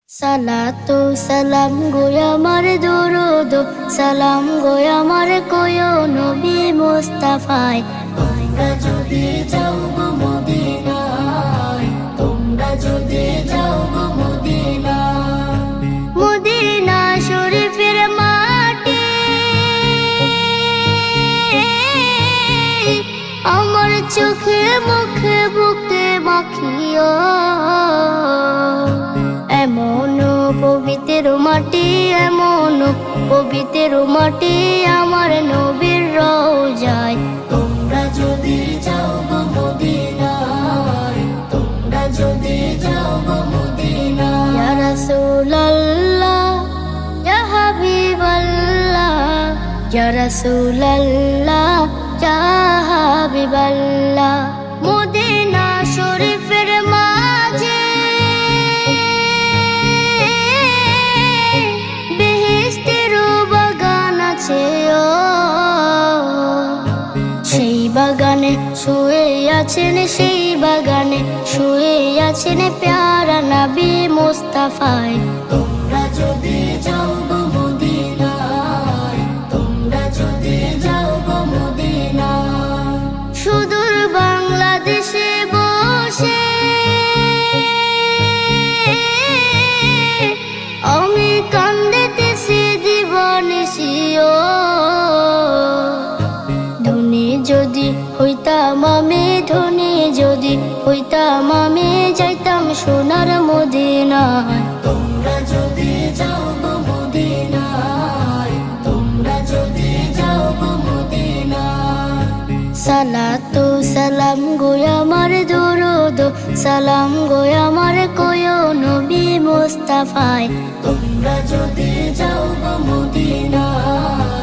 সালাতু সালাম গো আমার দরুদ সালাম গো আমার কোয় নবী মুস্তাফায়। তোমরা যদি যাও গো মদিনায়, তোমরা যদি যাও গো মদিনায়, মদিনা শরীফের মাটি আমার চোখে মুখে বুকে মাখিও। এমন পবিত্র মাটি, এমন পবিত্র মাটি আমার নবীর রওজায়। তোমরা যদি যাও গো মদিনায়, তোমরা যদি যাও গো মদিনায়। ইয়া রাসূলুল্লাহ ইয়া হাবিবাল্লাহ, ইয়া রাসূলুল্লাহ ইয়া হাবিবাল্লাহ। মদিনা শরীফের মাঝে সেই বাগানে শুয়ে আছেন, সেই বাগানে শুয়ে আছেন প্যারা নবী মুস্তাফায়। তোমরা যদি যাও গো মদিনায়, তোমরা যদি যাও গো মদিনায়। সুদূর বাংলাদেশে বসে আমি কান্দিতেছি দিবানিশিও। যদি হইতাম আমি ধনী, যদি হইতাম আমি যাইতাম সোনার মদিনায়। তোমরা যদি যাও গো মদিনায়, তোমরা যদি যাও গো মদিনায়। সালাতু সালাম গো আমার দরুদ সালাম গো আমার কোয় নবী মুস্তাফায়। তোমরা যদি যাও গো মদিনায়,